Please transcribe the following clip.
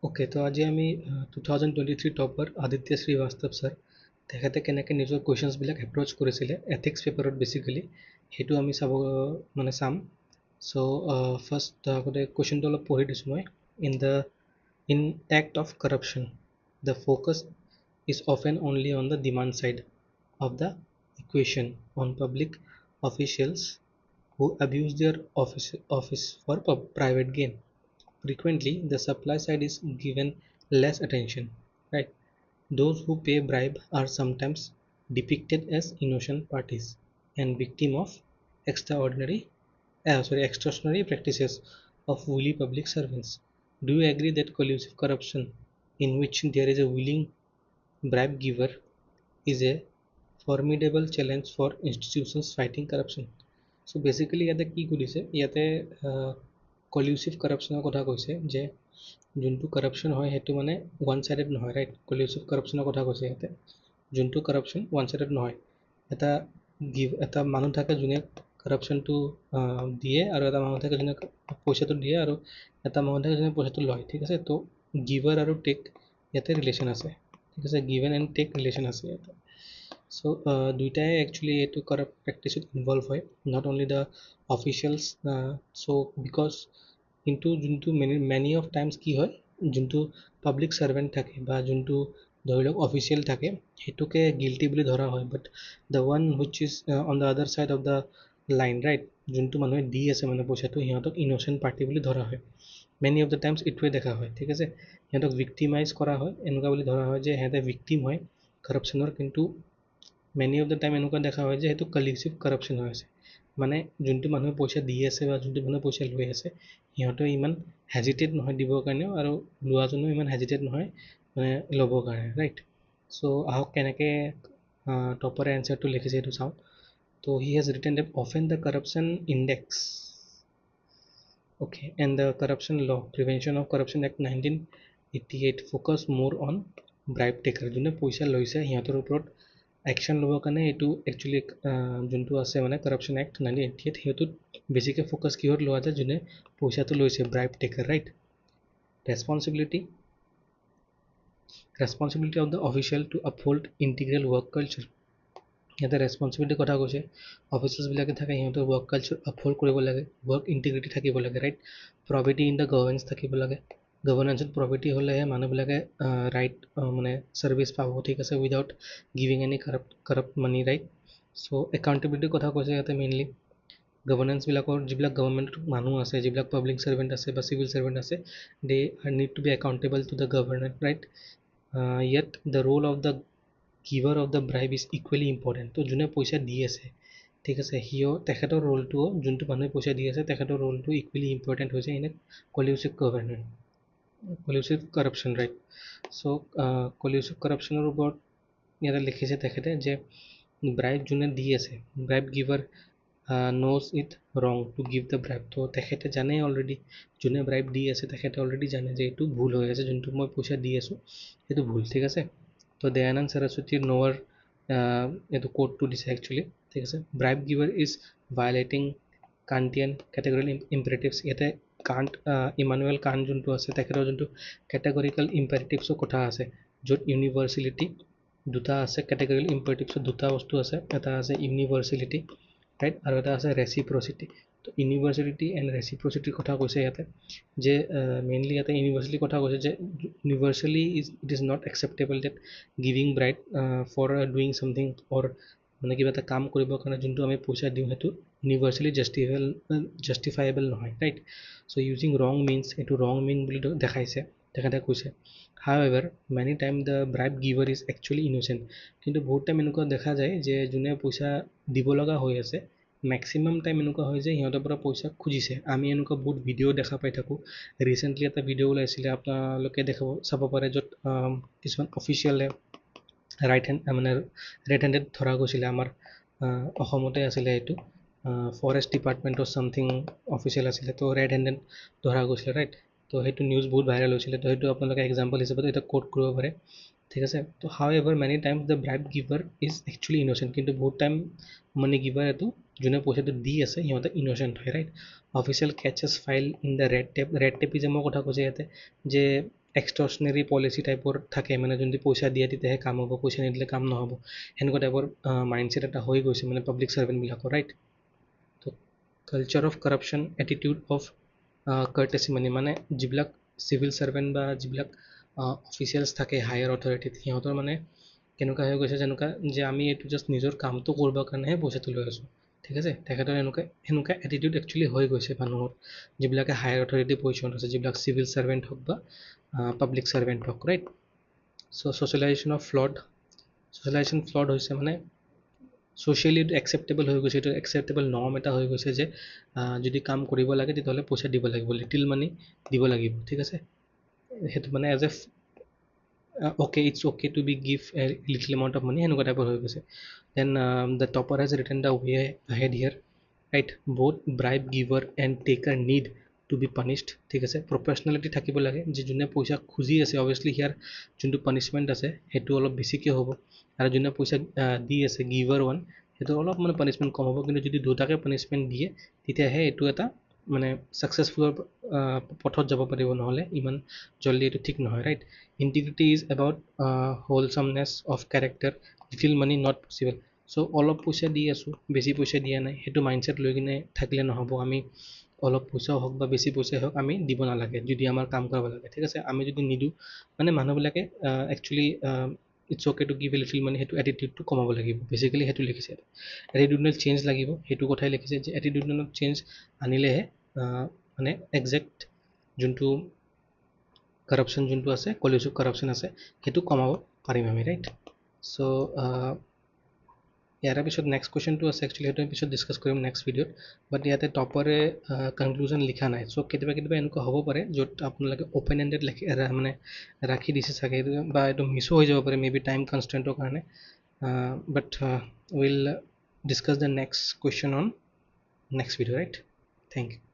Okay, তো আজি আমি 2023 টপাৰ আদিত্য শ্ৰীবাস্তৱ ছাৰ তেখেতে কেনেকৈ নিজৰ কুৱেশ্যনছবিলাক এপ্ৰ'চ কৰিছিলে এথিক্স পেপাৰত বেচিকেলি সেইটো আমি চাম। চ' ফাৰ্ষ্ট আগতে কুৱেশ্যনটো অলপ পঢ়ি দিছোঁ মই। In act of corruption the focus is often only on the demand side of the equation on public officials who abuse their office for private gain. Frequently, the supply side is given less attention, right? Those who pay bribe are sometimes depicted as innocent parties and victim of extortionary practices of woolly public servants. Do you agree that collusive corruption, in which there is a willing bribe giver, is a formidable challenge for institutions fighting corruption? So basically ইয়াতে কি কৰিছে, ইয়াতে কলিউচিভ কৰাপশ্যনৰ কথা কৈছে যে যোনটো corruption হয় সেইটো মানে ওৱান ছাইডেড নহয়, ৰাইট? কলিউচিভ কৰাপশ্যনৰ কথা কৈছে ইয়াতে যোনটো কৰাপশ্যন ওৱান ছাইডেড নহয়। এটা মানুহ থাকে যোনে কৰাপশ্যনটো দিয়ে আৰু এটা মানুহ থাকে যোনে পইচাটো দিয়ে আৰু এটা মানুহ থাকে যোনে পইচাটো লয়, ঠিক আছে? তো গিভাৰ আৰু টেক ইয়াতে ৰিলেশ্যন আছে, ঠিক আছে? গিভেন এণ্ড টেক ৰিলেশ্যন আছে ইয়াতে। চ' দুইটাই একচুৱেলি এইটো কৰাপ্ট প্ৰেক্টিচত ইনভলভ হয়, not only the officials. So' because কিন্তু যোনটো মেনি অফ টাইমছ কি হয়, যোনটো পাব্লিক ছাৰ্ভেণ্ট থাকে বা যোনটো ধৰি লওক অফিচিয়েল থাকে সেইটোকে গিল্টি বুলি ধৰা হয়, but the one which is on the other side of the line, right? যোনটো মানুহে দি আছে মানে পইচাটো সিহঁতক ইন'চেণ্ট পাৰ্টি বুলি ধৰা হয়। মেনি অফ দ্য টাইমছ এইটোৱে দেখা হয়, ঠিক আছে? সিহঁতক ভিক্টিমাইজ কৰা হয়, এনেকুৱা বুলি ধৰা হয় যে সিহঁতে ভিক্টিম হয় কৰাপশ্যনৰ, কিন্তু মেনি অফ দ্য টাইম এনেকুৱা দেখা হয় যে সেইটো কলিউচিভ কৰাপশ্যন হৈ আছে। মানে যোনটো মানুহে পইচা দি আছে বা যোনটো মানুহে পইচা লৈ আছে সিহঁতেও ইমান হেজিটেট নহয় দিবৰ কাৰণেও, আৰু লোৱাজনেও ইমান হেজিটেট নহয় মানে ল'বৰ কাৰণে, ৰাইট? চ' আহক কেনেকৈ টপৰে এনচাৰটো লিখিছে সেইটো চাওঁ। তো he has written that often the corruption index, okay, and the corruption law prevention of corruption act 1988 focus more on bribe taker যোনে পইচা লৈছে সিহঁতৰ ওপৰত একশ্যন ল'বৰ কাৰণে এইটো একচুৱেলি যোনটো আছে মানে কৰাপশ্যন এক্ট 1988 সেইটোত বেছিকৈ ফ'কাছ কিহত লোৱা যায়, যোনে পইচাটো লৈছে, bribe taker, right? Responsibility of the official to uphold integral work culture. ইয়াতে ৰেছপনচিবিলিটিৰ কথা কৈছে, অফিচাৰ্ছবিলাকে থাকে সিহঁতৰ ৱৰ্ক কালচাৰ আপহোল্ড কৰিব লাগে, ৱৰ্ক ইণ্টিগ্ৰিটি থাকিব লাগে, ৰাইট? প্ৰভিটি ইন দ্য গভৰ্নেন্স থাকিব লাগে। গভৰ্নেন্সত প্ৰভিটি হ'লেহে মানুহবিলাকে ৰাইট মানে ছাৰ্ভিচ পাব, ঠিক আছে? উইদাউট গিভিং এনি কৰাপ্ট মানি, ৰাইট? চ' একাউণ্টেবিলিটিৰ কথা কৈছে ইয়াতে মেইনলি। গভৰ্নেন্সবিলাকৰ যিবিলাক গভৰ্ণমেণ্ট মানুহ আছে, যিবিলাক পাব্লিক ছাৰ্ভেণ্ট আছে বা চিভিল ছাৰ্ভেণ্ট আছে, they need to be accountable to the government, right? Yet the role of the giver of the bribe is equally important. তো যোনে পইচা দি আছে, ঠিক আছে, তেখেতৰ ৰোলটোও, যোনটো মানুহে পইচা দি আছে তেখেতৰ ৰোলটো ইকুৱেলি ইম্পৰ্টেণ্ট হৈছে in a collusive government, collusive corruption, right? So' collusive কৰাপশ্যনৰ ওপৰত ইয়াতে লিখিছে তেখেতে যে ব্ৰাইব যোনে দি আছে, bribe giver knows it wrong to give the bribe. তো তেখেতে জানে অলৰেডি, যোনে ব্ৰাইব দি আছে তেখেতে অলৰেডি জানে যে এইটো ভুল হৈ আছে, যোনটো মই পইচা দি আছোঁ সেইটো ভুল, ঠিক আছে? তো দয়ানন্দ সৰস্বতীৰ নোৱাৰ এইটো কোডটো দিছে একচুৱেলি, ঠিক আছে? Bribe giver is ভায়লেটিং কাণ্টিয়ান কেটেগৰিকেল ইম্পেৰেটিভছ। ইয়াতে ইমানুৱেল কাণ্ট যোনটো আছে তেখেতৰ যোনটো কেটেগৰিকেল ইম্পেৰেটিভছৰ কথা আছে, য'ত ইউনিভাৰ্চেলিটি দুটা আছে, কেটেগৰিকেল ইম্পেৰেটিভছত দুটা বস্তু আছে, এটা আছে ইউনিভাৰ্চেলিটি, ৰাইট? আৰু এটা আছে ৰেচিপ্ৰচিটি। তো ইউনিভাৰ্চেলিটি এণ্ড ৰেচিপ্ৰচিটিৰ কথা কৈছে ইয়াতে, যে মেইনলি ইয়াতে ইউনিভাৰ্চেলিটিৰ কথা কৈছে যে universally it is not acceptable that giving bribe for doing something, or মানে কিবা এটা কাম কৰিবৰ কাৰণে যোনটো আমি পইচা দিওঁ সেইটো ইউনিভাৰ্চেলি জাষ্টিফাইবল নহয়, right? So' using wrong means, এইটো ৰং মিন বুলি দেখাইছে, তেখেতে কৈছে। However many time the bribe giver is actually innocent. কিন্তু বহুত টাইম এনেকুৱা দেখা যায় যে যোনে পইচা দিব লগা হৈ আছে মেক্সিমাম টাইম এনেকুৱা হয় যে সিহঁতৰ পৰা পইচা খুজিছে। আমি এনেকুৱা বহুত ভিডিঅ' দেখা পাই থাকোঁ। ৰিচেণ্টলি এটা ভিডিঅ' ওলাইছিলে, আপোনালোকে চাব পাৰে, য'ত কিছুমান অফিচিয়েলে ৰেড হেণ্ডেড ধৰা গৈছিলে। আমাৰ অসমতে আছিলে এইটো, ফৰেষ্ট ডিপাৰ্টমেণ্টৰ ছামথিং অফিচিয়েল আছিলে, তো ৰেড হেণ্ডেড ধৰা গৈছিলে, ৰাইট? তো সেইটো নিউজ বহুত ভাইৰেল হৈছিলে, তো সেইটো আপোনালোকে এক্সাম্পল হিচাপত এটা কোট কৰিব পাৰে, ঠিক আছে? তো however many times the bribe giver is actually innocent. কিন্তু বহুত টাইম মানে গিভাৰ এইটো যোনে পইচাটো দি আছে সিহঁতে ইন'চেণ্ট হয়, right? Official cases file in the red টেপিজমৰ কথা কৈছে ইয়াতে, যে এক্সটৰ্চনেৰী পলিচি টাইপৰ থাকে, মানে যোনটো পইচা দিয়ে তেতিয়াহে কাম হ'ব, পইচা নিদিলে কাম নহ'ব, সেনেকুৱা টাইপৰ মাইণ্ডছেট এটা হৈ গৈছে মানে পাব্লিক ছাৰ্ভেণ্টবিলাকৰ, ৰাইট? তো culture of corruption, attitude of courtesy মানে যিবিলাক চিভিল ছাৰ্ভেণ্ট বা যিবিলাক অফিচিয়েলছ থাকে হায়াৰ অথৰিটিত, সিহঁতৰ মানে কেনেকুৱা হৈ গৈছে যেনেকুৱা যে আমি এইটো জাষ্ট নিজৰ কামটো কৰিবৰ কাৰণেহে পইচাটো লৈ আছোঁ, ঠিক আছে? তেখেতৰ এনেকুৱা এটিটিউড একচুৱেলি হৈ গৈছে মানুহৰ, যিবিলাকে হায়াৰ অথৰিটি পজিশ্যনত আছে, যিবিলাক চিভিল ছাৰ্ভেণ্ট হওক বা পাব্লিক ছাৰ্ভেণ্ট হওক, ৰাইট? চ' ছ'চিয়েলাইজেশ্যন ফ্লড হৈছে মানে ছ'চিয়েলি এইটো একচেপ্টেবল হৈ গৈছে, এইটো একচেপ্টেবল নৰ্ম এটা হৈ গৈছে যে যদি কাম কৰিব লাগে তেতিয়াহ'লে পইচা দিব লাগিব, লিটিল মানি দিব লাগিব, ঠিক আছে? সেইটো মানে as a okay, it's okay to be give a little amount of money, সেনেকুৱা টাইপৰ হৈ গৈছে। Then the topper has written the way ahead here, right? Both bribe giver and taker need to be punished, ঠিক আছে? প্ৰফেচনেলিটি থাকিব লাগে, যে যোনে পইচা খুজি আছে অভিয়াছলি ইয়াৰ যোনটো পানিছমেণ্ট আছে সেইটো অলপ বেছিকৈ হ'ব, আৰু যোনে পইচা দি আছে গিভাৰ ওৱান, সেইটো অলপ মানে পানিছমেণ্ট কম হ'ব। কিন্তু যদি দুটাকে পানিছমেণ্ট দিয়ে তেতিয়াহে এইটো এটা মানে ছাকচেছফুলৰ পথত যাব পাৰিব, নহ'লে ইমান জল্দি এইটো ঠিক নহয়, right? Integrity is about wholesomeness of character, little money not possible. So' অলপ পইচা দি আছোঁ, বেছি পইচা দিয়া নাই, সেইটো মাইণ্ডছেট লৈ কিনে থাকিলে নহ'ব। আমি অলপ পইচাও হওক বা বেছি পইচাই হওক আমি দিব নালাগে যদি আমাৰ কাম কৰিব লাগে, ঠিক আছে? আমি যদি নিদিওঁ মানে মানুহবিলাকে actually it's okay to give a little money, সেইটো এটিটিউডটো কমাব লাগিব, বেচিকেলি সেইটো লিখিছে। এটিটিউডনেল চেঞ্জ লাগিব, সেইটো কথাই লিখিছে যে এটিটিউডনেল চেঞ্জ আনিলেহে মানে একজেক্ট যোনটো কৰাপশ্যন যোনটো আছে, কলিউচিভ কৰাপশ্যন আছে, সেইটো কমাব পাৰিম আমি, ৰাইট? চ' ইয়াৰে পিছত নেক্সট কুৱেশ্যনটো আছে, একচুৱেলি সেইটো আমি পিছত ডিছকাছ কৰিম নেক্সট ভিডিঅ'ত। বাট ইয়াতে টপৰে কনক্লুজন লিখা নাই। চ' কেতিয়াবা এনেকুৱা হ'ব পাৰে য'ত আপোনালোকে অ'পেন এণ্ডেড মানে ৰাখি দিছে চাগে, বা এইটো মিছো হৈ যাব পাৰে মে বি টাইম কনষ্টেণ্টৰ কাৰণে। But will discuss the next question on next video', right? Thank U.